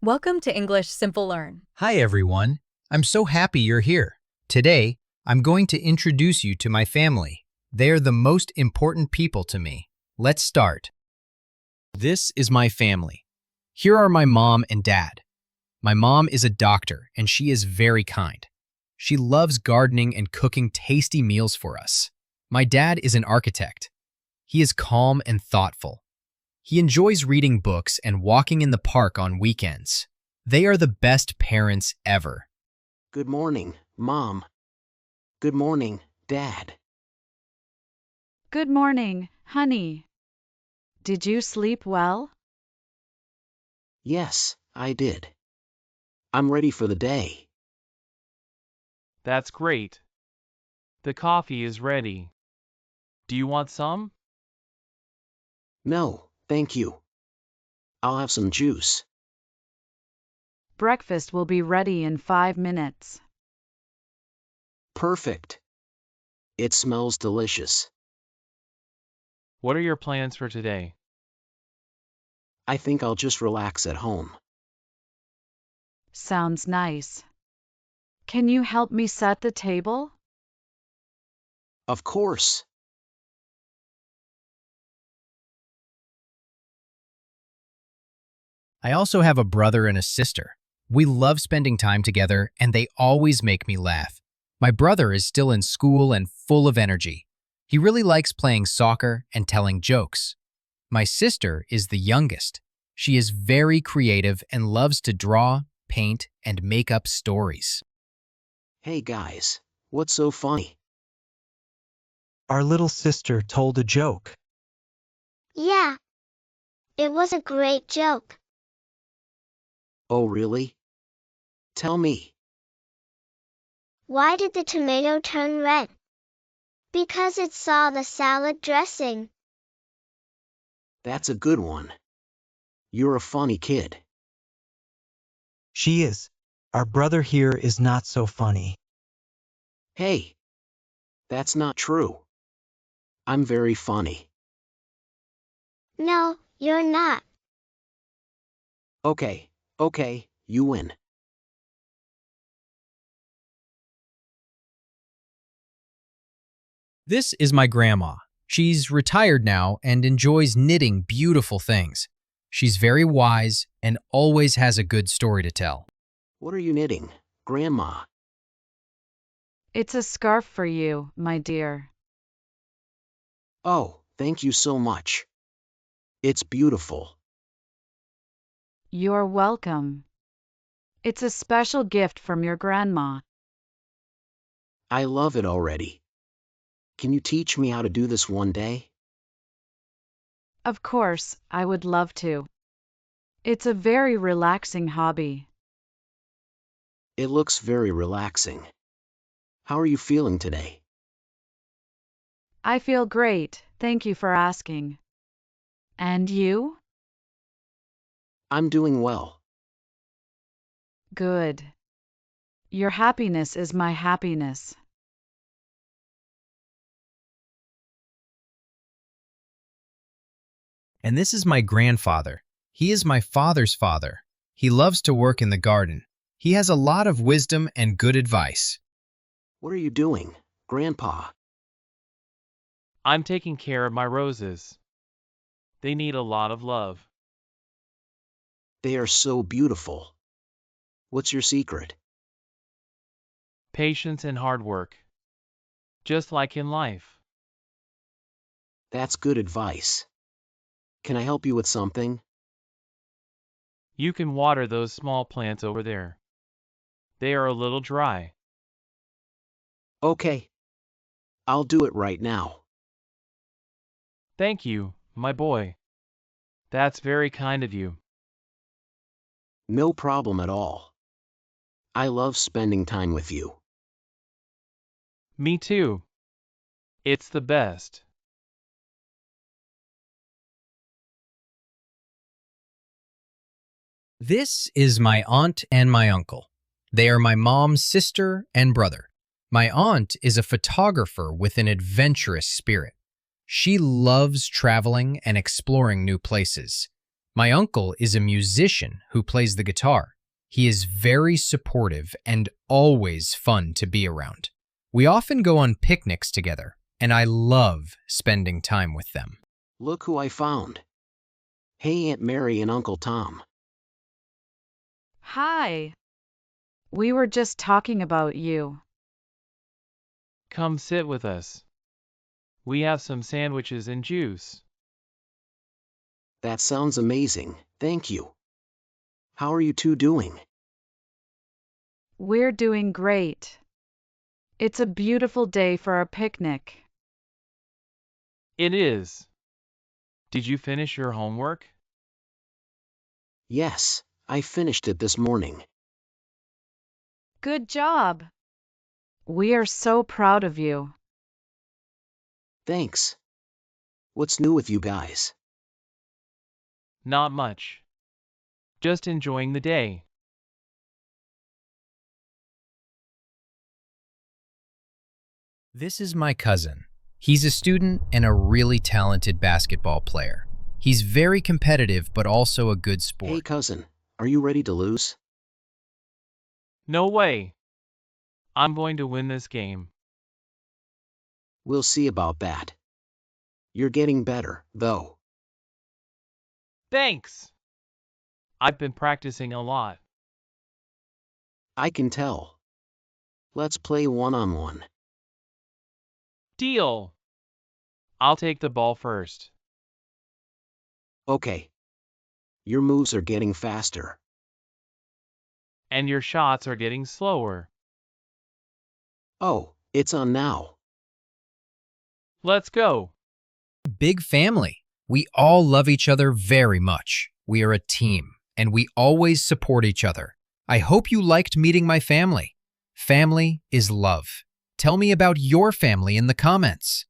Welcome to English Simple Learn. Hi, everyone. I'm so happy you're here. Today, I'm going to introduce you to my family. They are the most important people to me. Let's start. This is my family. Here are my mom and dad. My mom is a doctor, and she is very kind. She loves gardening and cooking tasty meals for us. My dad is an architect. He is calm and thoughtful. He enjoys reading books and walking in the park on weekends. They are the best parents ever. Good morning, Mom. Good morning, Dad. Good morning, honey. Did you sleep well? Yes, I did. I'm ready for the day. That's great. The coffee is ready. Do you want some? No, thank you. I'll have some juice. Breakfast will be ready in 5 minutes. Perfect. It smells delicious. What are your plans for today? I think I'll just relax at home. Sounds nice. Can you help me set the table? Of course. I also have a brother and a sister. We love spending time together, and they always make me laugh. My brother is still in school and full of energy. He really likes playing soccer and telling jokes. My sister is the youngest. She is very creative and loves to draw, paint, and make up stories. Hey guys, what's so funny? Our little sister told a joke. Yeah, it was a great joke. Oh really? Tell me. Why did the tomato turn red? Because it saw the salad dressing. That's a good one. You're a funny kid. She is. Our brother here is not so funny. Hey. That's not true. I'm very funny. No, you're not. Okay, you win. This is my grandma. She's retired now and enjoys knitting beautiful things. She's very wise and always has a good story to tell. What are you knitting, Grandma? It's a scarf for you, my dear. Oh, thank you so much. It's beautiful. You're welcome. It's a special gift from your grandma. I love it already. Can you teach me how to do this one day? Of course, I would love to. It's a very relaxing hobby. It looks very relaxing. How are you feeling today? I feel great, thank you for asking. And you? I'm doing well. Good. Your happiness is my happiness. And this is my grandfather. He is my father's father. He loves to work in the garden. He has a lot of wisdom and good advice. What are you doing, Grandpa? I'm taking care of my roses. They need a lot of love. They are so beautiful. What's your secret? Patience and hard work. Just like in life. That's good advice. Can I help you with something? You can water those small plants over there. They are a little dry. Okay. I'll do it right now. Thank you, my boy. That's very kind of you. No problem at all. I love spending time with you. Me too. It's the best. This is my aunt and my uncle. They are my mom's sister and brother. My aunt is a photographer with an adventurous spirit. She loves traveling and exploring new places. My uncle is a musician who plays the guitar. He is very supportive and always fun to be around. We often go on picnics together, and I love spending time with them. Look who I found. Hey, Aunt Mary and Uncle Tom. Hi. We were just talking about you. Come sit with us. We have some sandwiches and juice. That sounds amazing, thank you. How are you two doing? We're doing great. It's a beautiful day for a picnic. It is. Did you finish your homework? Yes, I finished it this morning. Good job. We are so proud of you. Thanks. What's new with you guys? Not much. Just enjoying the day. This is my cousin. He's a student and a really talented basketball player. He's very competitive but also a good sport. Hey cousin, are you ready to lose? No way. I'm going to win this game. We'll see about that. You're getting better, though. Thanks. I've been practicing a lot. I can tell. Let's play one-on-one. Deal. I'll take the ball first. Okay. Your moves are getting faster. And your shots are getting slower. Oh, it's on now. Let's go. Big family. We all love each other very much. We are a team, and we always support each other. I hope you liked meeting my family. Family is love. Tell me about your family in the comments.